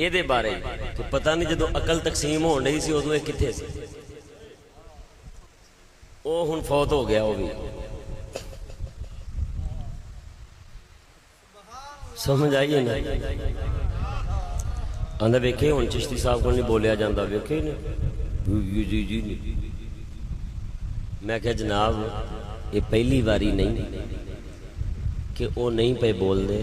ਇਹਦੇ ਬਾਰੇ ਕਿ ਪਤਾ ਨਹੀਂ ਜਦੋਂ ਅਕਲ ਤਕਸੀਮ ਹੋਣ ਰਹੀ ਸੀ ਉਦੋਂ ਇਹ ਕਿੱਥੇ ਸੀ। ਉਹ ਹੁਣ ਫੌਤ ਹੋ ਗਿਆ, ਉਹ ਵੀ ਸਮਝ ਆਈ ਨਾ। ਆਂਦਾ ਵੇਖੇ ਹੁਣ ਚਿਸ਼ਤੀ ਸਾਹਿਬ ਕੋਲ ਨਹੀਂ ਬੋਲਿਆ ਜਾਂਦਾ, ਵੇਖੇ ਨੇ ਜੀ ਜੀ ਜੀ। ਮੈਂ ਕਿਹਾ ਜਨਾਬ ਇਹ ਪਹਿਲੀ ਵਾਰੀ ਨਹੀਂ ਕਿ ਉਹ ਨਹੀਂ ਪਏ ਬੋਲਦੇ,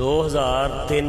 2003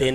3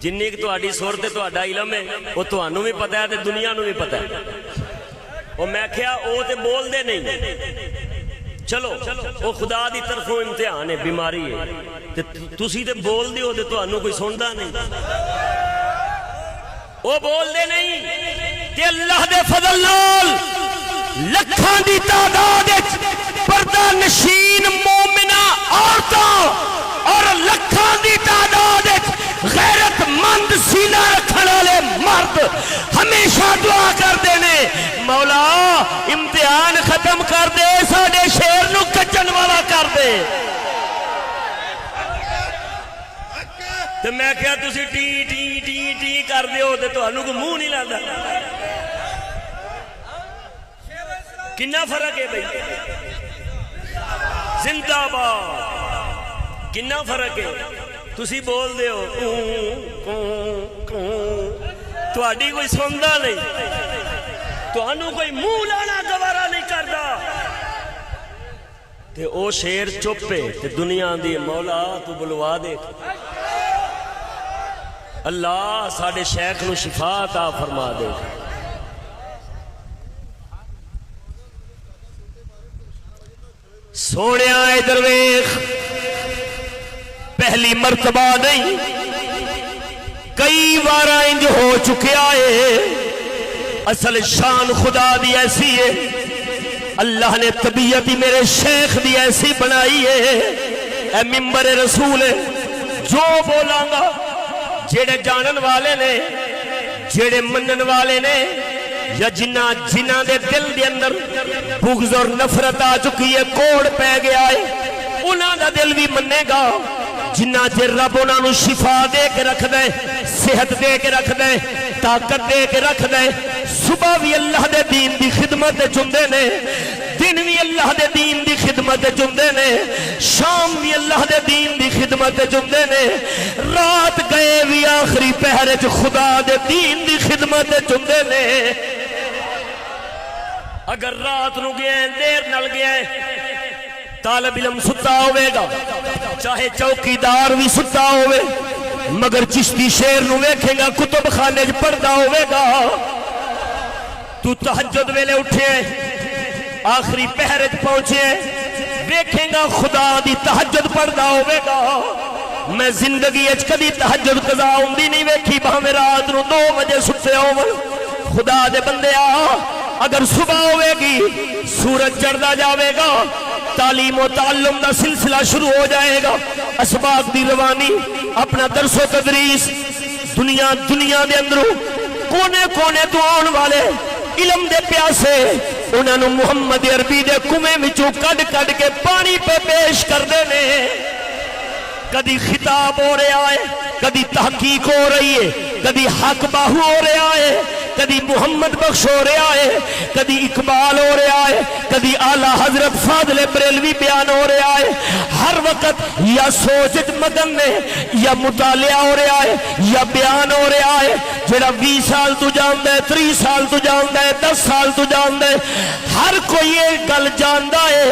جنی کہ تہاڈی سر تے تہاڈا علم ہے وہ تہانوں بھی پتہ ہے تے دنیا نوں بھی پتہ ہے. وہ میں کہیا وہ تے بول دے نہیں، چلو وہ خدا دی طرفوں امتحان ہے، بیماری ہے، تے تسی تے بول دیو تے تہانوں کوئی سندا نہیں. وہ بول دے نہیں تے اللہ دے فضل نال لکھاں دی تعداد وچ پردہ نشین مومنہ عورتاں اور لکھاں دی تعداد وچ غیرت مند سینہ رکھن والے مرد ہمیشہ دعا کردے نے، مولا امتحان ختم کر دے، ساڈے شیر نو کچن والا کر دے. تو میں کہا تسی ٹی ٹی ٹی ٹی کر دیو تے تہانوں کو منہ نہیں لگدا. کنا فرق ہے بھائی؟ زندہ باد. کنا فرق ہے؟ تسی بول دے ہو تہاڈی کوئی سندا نہیں، تہانوں کوئی منہ لانا گوارا نہیں کردا. تے او شیر چپ ہے تے دنیا دی مولا تو بلوا دے. اللہ ساڈے شیخ نو شفا عطا فرما دے. سونیا ادھر ویکھ، پہلی مرتبہ نہیں کئی بار انج ہو چکیا ہے. اصل شان خدا دی ایسی ہے، اللہ نے طبیعت ہی میرے شیخ دی ایسی بنائی ہے. اے منبر رسول ہے، جو بولاں گا جیڑے جانن والے نے، جیڑے منن والے نے، یا جنہ دے دل دے اندر بغض اور نفرت آ چکی ہے، کوڑ پہ گیا ہے، انہاں دا دل بھی منے گا. جنہ چر رب انہاں نو شفا دے کے رکھ دے، صحت دے کے رکھ دے، طاقت دے کے رکھ دے، صبح بھی اللہ دے دین دی خدمت چندے نے، دن بھی اللہ دے دین دی خدمت چندے نے، شام بھی اللہ دے دین دی خدمت چندے نے، رات گئے بھی آخری پہرے چ خدا دے دین دی خدمت چندے نے. اگر رات نو گئے دیر نل گئے طالب علم ستا ہوئے گا، چاہے چوکیدار بھی ستا ہوئے، مگر چشتی شیر نو ویکھے گا کتب خانے چ پڑھدا ہوئے گا. تو تہجد ویلے اٹھے آخری پہرے چ پہنچے ویکھے گا خدا دی تہجد پڑھدا ہوئے گا. میں زندگی اچ کدی تہجد قضا ہوندی نہیں ویکھی، بھاویں رات نو 2 بجے ستے ہون. خدا دے بندے اگر صبح ہوئے گی سورج چڑھدا جاوے گا، تعلیم و تعلم دا سلسلہ شروع ہو جائے گا، اسباق دی روانی، اپنا درس و تدریس، دنیا دے اندروں کونے کونے تو آن والے علم دے پیاسے انہاں نو محمد عربی دے کنویں وچوں کڈ کڈ کے پانی پہ پیش کر دینے. کدی خطاب ہو رہا ہے، کدی تحقیق ہو رہی ہے، کدی حق باہو ہو رہا ہے، کدی محمد بخش ہو رہا ہے، کدی اقبال ہو رہا ہے، کدی اعلیٰ حضرت فاضل بریلوی بیان ہو رہا ہے. ہر وقت یا سوچ مگن میں یا مطالعہ ہو رہا ہے یا بیان ہو رہا ہے. جڑا 20 سال تو جاندا ہے، 30 سال تو جاندا ہے، 10 سال تو جاندا ہے، ہر کوئی یہ گل جاندا ہے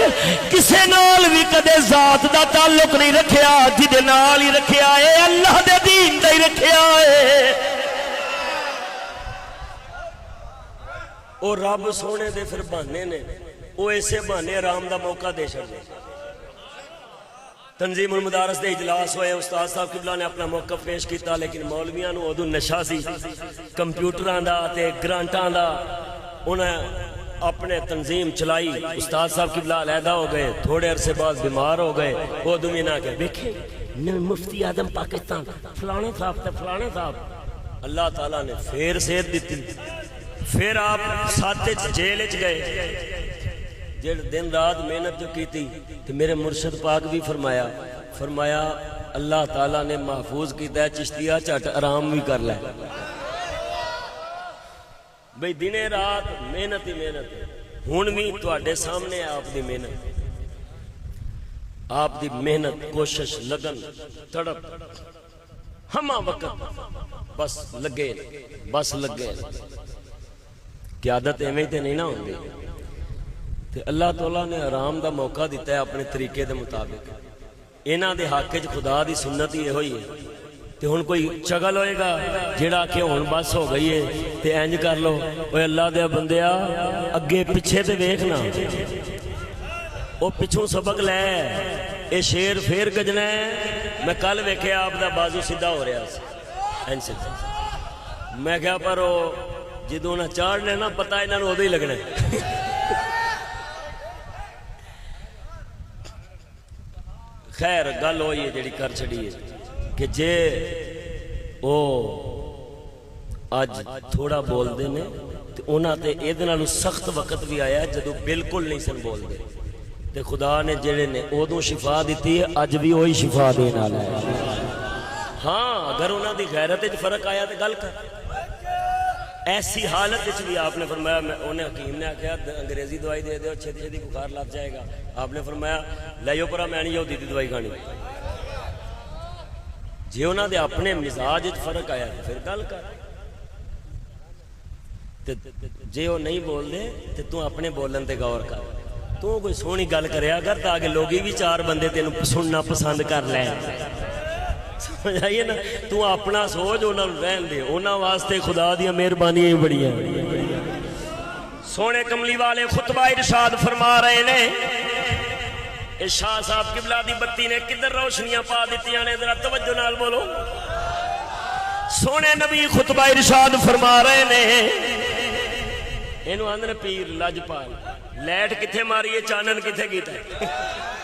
کسے نال بھی کدے ذات دا تعلق نہیں رکھیا، جدے نال ہی رکھیا ہے اللہ دے دین دا ہی رکھیا ہے. اور رب سونے دے پھر بہانے نے، وہ ایسے بہانے آرام دا موقع دے چھڑدے. تنظیم المدارس دے اجلاس ہوئے، استاد صاحب قبلہ نے اپنا موقف پیش کیتا، لیکن مولویاں نو ادو نشہ سی کمپیوٹراں دا تے گرانٹاں دا. انہیں اپنے تنظیم چلائی، استاد صاحب قبلہ علیحدہ ہو گئے، تھوڑے عرصے بعد بیمار ہو گئے. وہ دمینا کہ دیکھیں مفتی اعظم پاکستان فلانے صاحب تے فلانے صاحب. اللہ تعالیٰ نے پھر صحت دیتی، پھر آپ ساتھ جیل چ گئے. جڑ دن رات محنت جو کی تھی تو میرے مرشد پاک بھی فرمایا اللہ تعالیٰ نے محفوظ کیتا ہے چشتیہ چٹ آرام بھی کر لے. بھئی دنے رات محنت ہی محنت ہے. ہن بھی تواڈے سامنے آپ دی محنت، آپ دی محنت، کوشش، لگن، تڑپ ہمہ وقت بس لگے. قیادت ایویں تے نہیں نہ ہوندی. تے اللہ تعالیٰ نے آرام دا موقع دیتا ہے اپنے طریقے دے مطابق. انہاں دے حق وچ خدا دی سنت ہی ہوئی ہے تے ہن کوئی چگل ہوئے گا جیڑا کہ ہن بس ہو گئی ہے تے انج کر لو اوے اللہ دے بندیا اگے پیچھے تے ویکھنا او پچھوں سبق لے اے شیر پھر گجنا ہے میں کل ویکھیا آپ دا بازو سیدھا ہو رہا سی انج سیدھا میں کہا پر او جدوں نہ چاڑنے نا پتہ انہاں نوں اودوں ہی لگنا ہے خیر گل ہوئی ہے جڑی کر چھڑی ہے کہ جے او اج تھوڑا بول دے نے تے انہاں تے ایدے نالوں سخت وقت بھی آیا جدوں بالکل نہیں سن بول دے تے خدا نے جڑے نے اودوں شفا دیتی ہے اج بھی وہی شفا دین والا ہے ہاں اگر انہاں دی غیرت وچ فرق آیا تے گل کر ایسی حالت وچ بھی آپ نے فرمایا انہیں حکیم نے آخیا انگریزی دوائی دے دو چھتی چھتی بخار لگ جائے گا آپ نے فرمایا لائیو پرا میں نہیں یہودی دی دوائی کھانی جی انہاں دے اپنے مزاج وچ فرق آیا پھر گل کر جے وہ نہیں بول دے تے تو اپنے بولن تے غور کر تو کوئی سونی گل کریا کر تاکہ لوگی بھی چار بندے تینوں سننا پسند کر لیں سمجھ آئیے نا تو اپنا سوچ انہوں نے رہن دے انہوں واسطے خدا دیا مہربانیاں ہی بڑی ہیں سونے کملی والے خطبہ ارشاد فرما رہے نے شاہ صاحب قبلہ دی بتی نے کدھر روشنیاں پا دیتیاں نے ذرا توجہ نال بولو سونے نبی خطبہ ارشاد فرما رہے نے انہوں آندھنے پیر لجپال لیٹ کتھے ماری ہے چانن کتھے کیتا ہے